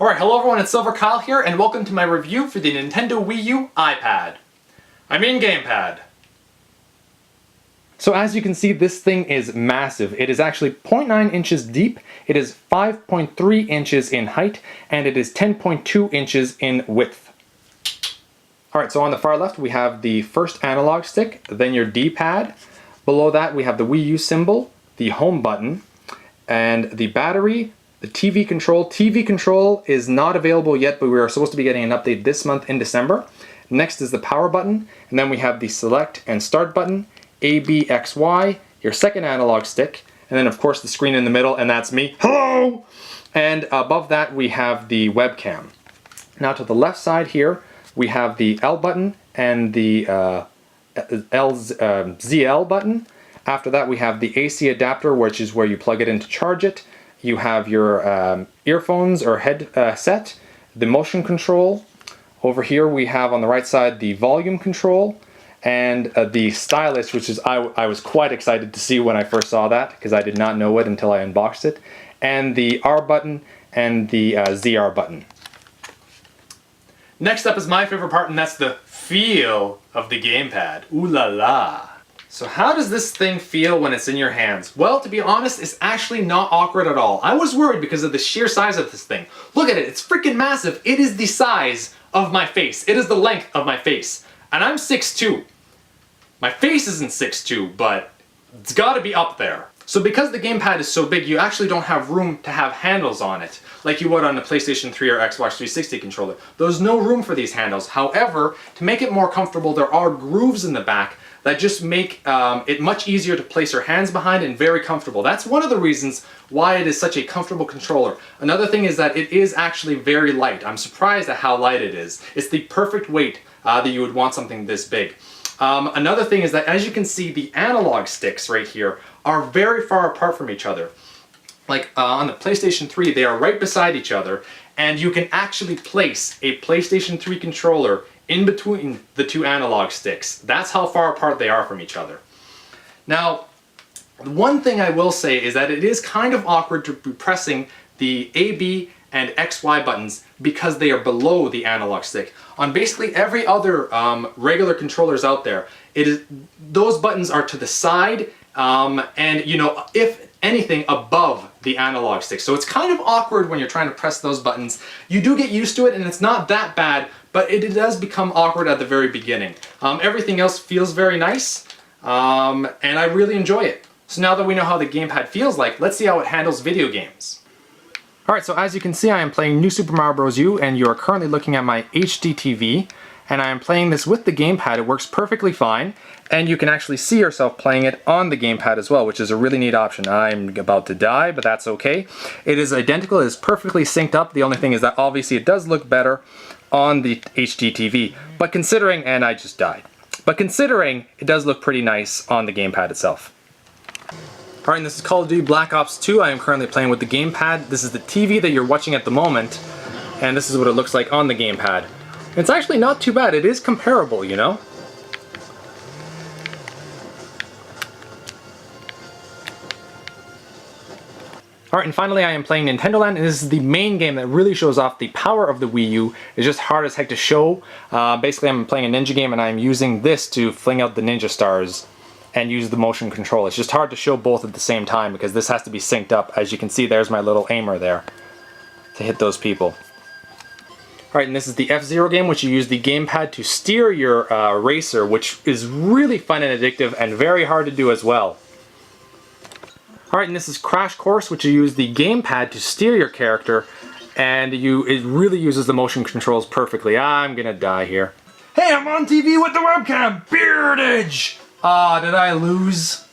Alright, hello everyone, it's Silver Kyle here, and welcome to my review for the Nintendo Wii U Gamepad. Gamepad. So as you can see, this thing is massive. It is actually 0.9 inches deep, it is 5.3 inches in height, and it is 10.2 inches in width. Alright, so on the far left we have the first analog stick, then your D-pad. Below that we have the Wii U symbol, the home button, and the battery, the TV control. TV control is not available yet, but we are supposed to be getting an update this month in December. Next is the power button, and then we have the select and start button, A, B, X, Y, your second analog stick, and then of course the screen in the middle, and that's me. Hello! And above that we have the webcam. Now to the left side here, we have the L button and the ZL button. After that we have the AC adapter, which is where you plug it in to charge it. You have your earphones or headset, the motion control. Over here we have on the right side the volume control, and the stylus, which is I was quite excited to see when I first saw that, because I did not know it until I unboxed it, and the R button and the ZR button. Next up is my favorite part, and that's the feel of the gamepad. Ooh la la. So how does this thing feel when it's in your hands? Well, to be honest, it's actually not awkward at all. I was worried because of the sheer size of this thing. Look at it, it's freaking massive. It is the size of my face. It is the length of my face. And I'm 6'2". My face isn't 6'2", but it's gotta be up there. So because the gamepad is so big, you actually don't have room to have handles on it, like you would on a PlayStation 3 or Xbox 360 controller. There's no room for these handles. However, to make it more comfortable, there are grooves in the back that just make it much easier to place your hands behind and very comfortable. That's one of the reasons why it is such a comfortable controller. Another thing is that it is actually very light. I'm surprised at how light it is. It's the perfect weight that you would want something this big. Another thing is that, as you can see, the analog sticks right here are very far apart from each other. Like on the PlayStation 3, they are right beside each other, and you can actually place a PlayStation 3 controller in between the two analog sticks. That's how far apart they are from each other. Now, one thing I will say is that it is kind of awkward to be pressing the A, B, and XY buttons because they are below the analog stick. On basically every other regular controllers out there, those buttons are to the side and, you know, if anything, above the analog stick. So it's kind of awkward when you're trying to press those buttons. You do get used to it and it's not that bad, but it does become awkward at the very beginning. Everything else feels very nice, and I really enjoy it. So now that we know how the gamepad feels like, let's see how it handles video games. Alright, so as you can see, I am playing New Super Mario Bros. U, and you are currently looking at my HD TV, and I am playing this with the gamepad. It works perfectly fine, and you can actually see yourself playing it on the gamepad as well, which is a really neat option. I'm about to die, but that's okay. It is identical, it is perfectly synced up. The only thing is that obviously it does look better on the HD TV, but considering, and I just died, but considering it does look pretty nice on the gamepad itself. Alright, and this is Call of Duty Black Ops 2. I am currently playing with the gamepad. This is the TV that you're watching at the moment, and this is what it looks like on the gamepad. It's actually not too bad. It is comparable, you know? Alright, and finally I am playing Nintendo Land, and this is the main game that really shows off the power of the Wii U. It's just hard as heck to show. Basically I'm playing a ninja game and I'm using this to fling out the ninja stars and use the motion control. It's just hard to show both at the same time because this has to be synced up. As you can see, there's my little aimer there to hit those people. Alright, and this is the F-Zero game, which you use the gamepad to steer your racer, which is really fun and addictive and very hard to do as well. Alright, and this is Crash Course, which you use the gamepad to steer your character, and it really uses the motion controls perfectly. I'm gonna die here. Hey, I'm on TV with the webcam! Beardage! Did I lose?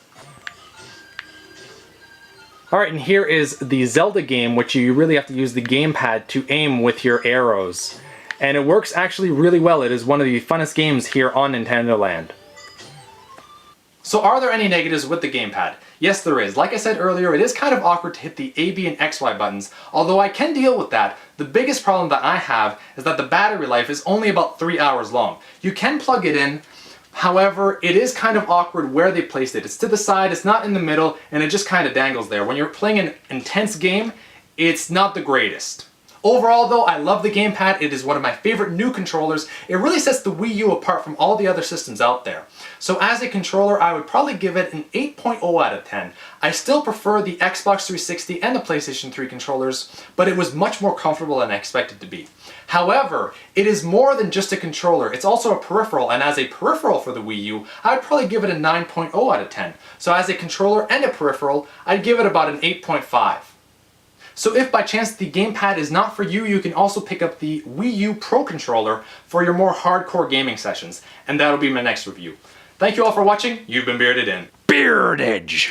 Alright, and here is the Zelda game, which you really have to use the gamepad to aim with your arrows. And it works actually really well. It is one of the funnest games here on Nintendo Land. So are there any negatives with the gamepad? Yes, there is. Like I said earlier, it is kind of awkward to hit the A, B, and XY buttons, although I can deal with that. The biggest problem that I have is that the battery life is only about 3 hours long. You can plug it in, however, it is kind of awkward where they placed it. It's to the side, it's not in the middle, and it just kind of dangles there. When you're playing an intense game, it's not the greatest. Overall though, I love the gamepad. It is one of my favorite new controllers. It really sets the Wii U apart from all the other systems out there. So as a controller, I would probably give it an 8.0 out of 10. I still prefer the Xbox 360 and the PlayStation 3 controllers, but it was much more comfortable than I expected to be. However, it is more than just a controller. It's also a peripheral, and as a peripheral for the Wii U, I would probably give it a 9.0 out of 10. So as a controller and a peripheral, I'd give it about an 8.5. So if by chance the gamepad is not for you, you can also pick up the Wii U Pro Controller for your more hardcore gaming sessions. And that'll be my next review. Thank you all for watching. You've been Bearded In. Beardage!